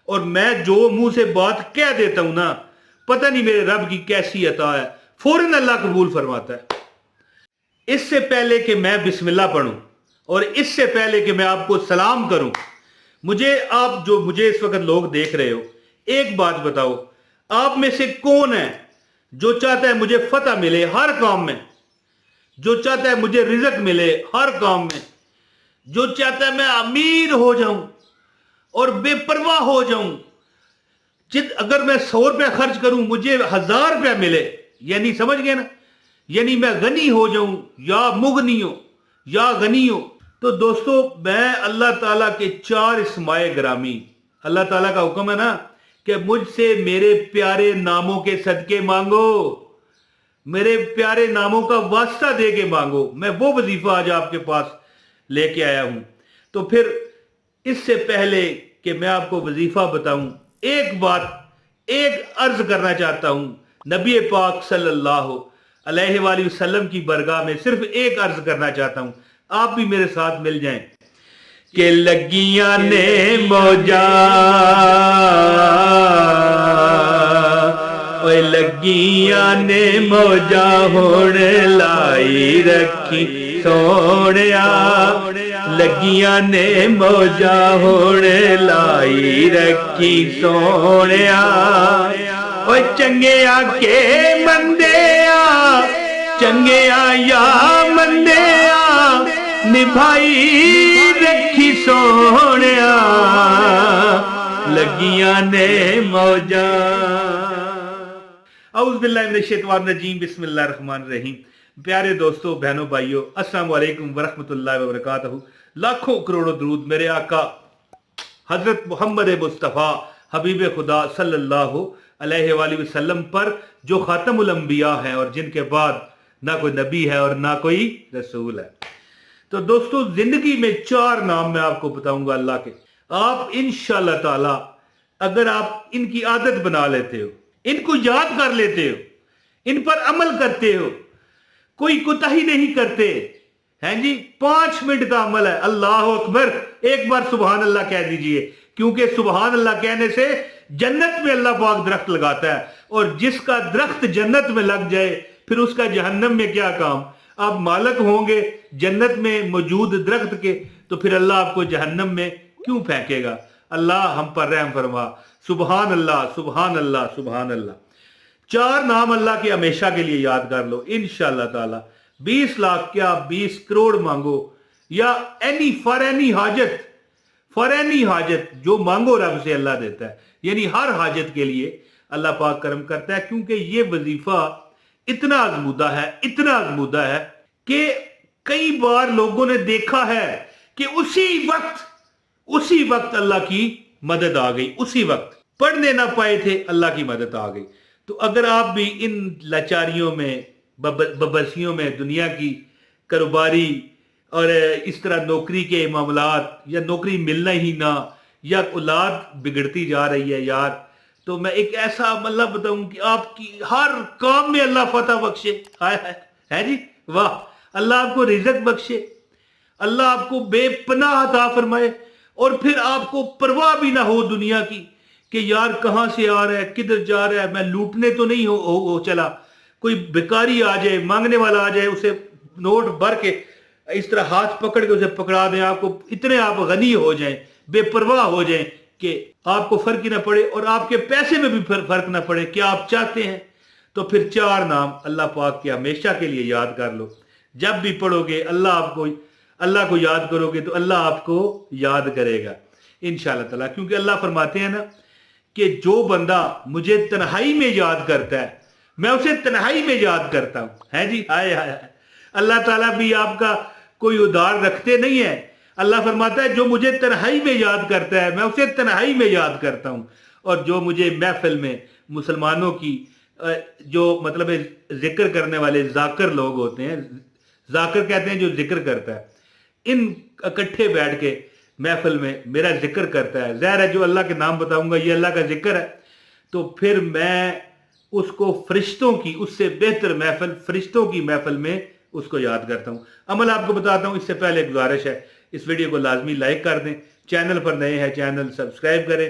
اور میں جو منہ سے بات کہہ دیتا ہوں نا، پتہ نہیں میرے رب کی کیسی عطا ہے، فوراً اللہ قبول فرماتا ہے۔ اس سے پہلے کہ میں بسم اللہ پڑھوں اور اس سے پہلے کہ میں آپ کو سلام کروں، آپ جو مجھے اس وقت لوگ دیکھ رہے ہو، ایک بات بتاؤ، آپ میں سے کون ہے جو چاہتا ہے مجھے فتح ملے ہر کام میں، جو چاہتا ہے مجھے رزق ملے ہر کام میں، جو چاہتا ہے میں امیر ہو جاؤں اور بے پرواہ ہو جاؤں، اگر میں 100 روپے خرچ کروں مجھے 1000 روپے ملے، یعنی سمجھ گئے نا، یعنی میں غنی ہو جاؤں یا مغنی ہو یا غنی ہو۔ تو دوستو، میں اللہ تعالیٰ کے 4 اسماء گرامی، اللہ تعالیٰ کا حکم ہے نا کہ مجھ سے میرے پیارے ناموں کے صدقے مانگو، میرے پیارے ناموں کا واسطہ دے کے مانگو، میں وہ وظیفہ آج آپ کے پاس لے کے آیا ہوں۔ تو پھر اس سے پہلے کہ میں آپ کو وظیفہ بتاؤں، ایک عرض کرنا چاہتا ہوں، نبی پاک صلی اللہ علیہ وآلہ وسلم کی برگاہ میں صرف ایک عرض کرنا چاہتا ہوں، آپ بھی میرے ساتھ مل جائیں کہ لگیاں نے موجاں، اوے لگیاں نے موجاں ہون لائی رکھی سونیا، لگیاں نے موجاں ہون لائی رکھی سونیا، اوے چنگیا کے مندیا، چنگیا یا مندیا نبھائی رکھی سونیا، لگیاں نے موجاں۔ اعوذ باللہ من الشیطان الرجیم، بسم اللہ الرحمن الرحیم۔ پیارے دوستو، بہنوں، بھائیو، السلام علیکم ورحمۃ اللہ وبرکاتہ۔ لاکھوں کروڑوں درود میرے آقا حضرت محمد مصطفیٰ حبیب خدا صلی اللہ علیہ وآلہ وسلم پر، جو خاتم الانبیاء ہیں اور جن کے بعد نہ کوئی نبی ہے اور نہ کوئی رسول ہے۔ تو دوستو، زندگی میں 4 نام میں آپ کو بتاؤں گا اللہ کے، آپ انشاءاللہ تعالی اگر آپ ان کی عادت بنا لیتے ہو، ان کو یاد کر لیتے ہو، ان پر عمل کرتے ہو، کوئی کوتاہی نہیں کرتے ہیں جی، 5 منٹ کا عمل ہے، اللہ اکبر، ایک بار سبحان اللہ کہہ دیجئے، کیونکہ سبحان اللہ کہنے سے جنت میں اللہ پاک درخت لگاتا ہے، اور جس کا درخت جنت میں لگ جائے پھر اس کا جہنم میں کیا کام؟ آپ مالک ہوں گے جنت میں موجود درخت کے، تو پھر اللہ آپ کو جہنم میں کیوں پھینکے گا؟ اللہ ہم پر رحم فرما۔ سبحان اللہ، سبحان اللہ، سبحان اللہ۔ 4 نام اللہ کے ہمیشہ کے لیے یاد کر لو، انشاءاللہ تعالی 20 لاکھ کیا 20 کروڑ مانگو، یا فار اینی حاجت جو مانگو رب سے اللہ دیتا ہے، یعنی ہر حاجت کے لیے اللہ پاک کرم کرتا ہے، کیونکہ یہ وظیفہ اتنا آزمودہ ہے کہ کئی بار لوگوں نے دیکھا ہے کہ اسی وقت اللہ کی مدد آ گئی، اسی وقت پڑھنے نہ پائے تھے، اللہ کی مدد آ گئی۔ تو اگر آپ بھی ان لاچاریوں میں، ببسیوں میں، دنیا کی کاروباری اور اس طرح نوکری کے معاملات، یا نوکری ملنا ہی نہ، یا اولاد بگڑتی جا رہی ہے یار، تو میں ایک ایسا عملہ بتاؤں کہ آپ کی ہر کام میں اللہ فتح بخشے، ہے جی، واہ، اللہ آپ کو رزق بخشے، اللہ آپ کو بے پناہ عطا فرمائے، اور پھر آپ کو پرواہ بھی نہ ہو دنیا کی کہ یار کہاں سے آ رہا ہے، کدھر جا رہا ہے، میں لوٹنے تو نہیں ہو چلا، کوئی بیکاری آ جائے، مانگنے والا آ جائے، اسے نوٹ بھر کے اس طرح ہاتھ پکڑ کے اسے پکڑا دیں، آپ کو اتنے آپ غنی ہو جائیں، بے پرواہ ہو جائیں کہ آپ کو فرق ہی نہ پڑے، اور آپ کے پیسے میں بھی فرق نہ پڑے، کیا آپ چاہتے ہیں؟ تو پھر 4 نام اللہ پاک کے ہمیشہ کے لیے یاد کر لو، جب بھی پڑھو گے اللہ کو یاد کرو گے تو اللہ آپ کو یاد کرے گا انشاءاللہ تعالی، کیونکہ اللہ فرماتے ہیں نا کہ جو بندہ مجھے تنہائی میں یاد کرتا ہے میں اسے تنہائی میں یاد کرتا ہوں، ہے جی، ہائے ہائے، اللہ تعالیٰ بھی آپ کا کوئی ادھار رکھتے نہیں ہے، اللہ فرماتا ہے جو مجھے تنہائی میں یاد کرتا ہے میں اسے تنہائی میں یاد کرتا ہوں، اور جو مجھے محفل میں مسلمانوں کی جو مطلب ذکر کرنے والے ذاکر لوگ ہوتے ہیں، ذاکر کہتے ہیں جو ذکر کرتا ہے، ان اکٹھے بیٹھ کے محفل میں میرا ذکر کرتا ہے، ظاہر ہے جو اللہ کے نام بتاؤں گا یہ اللہ کا ذکر ہے، تو پھر میں اس کو فرشتوں کی، اس سے بہتر محفل، فرشتوں کی محفل میں اس کو یاد کرتا ہوں۔ عمل آپ کو بتاتا ہوں، اس سے پہلے گزارش ہے اس ویڈیو کو لازمی لائک کر دیں، چینل پر نئے ہیں چینل سبسکرائب کریں،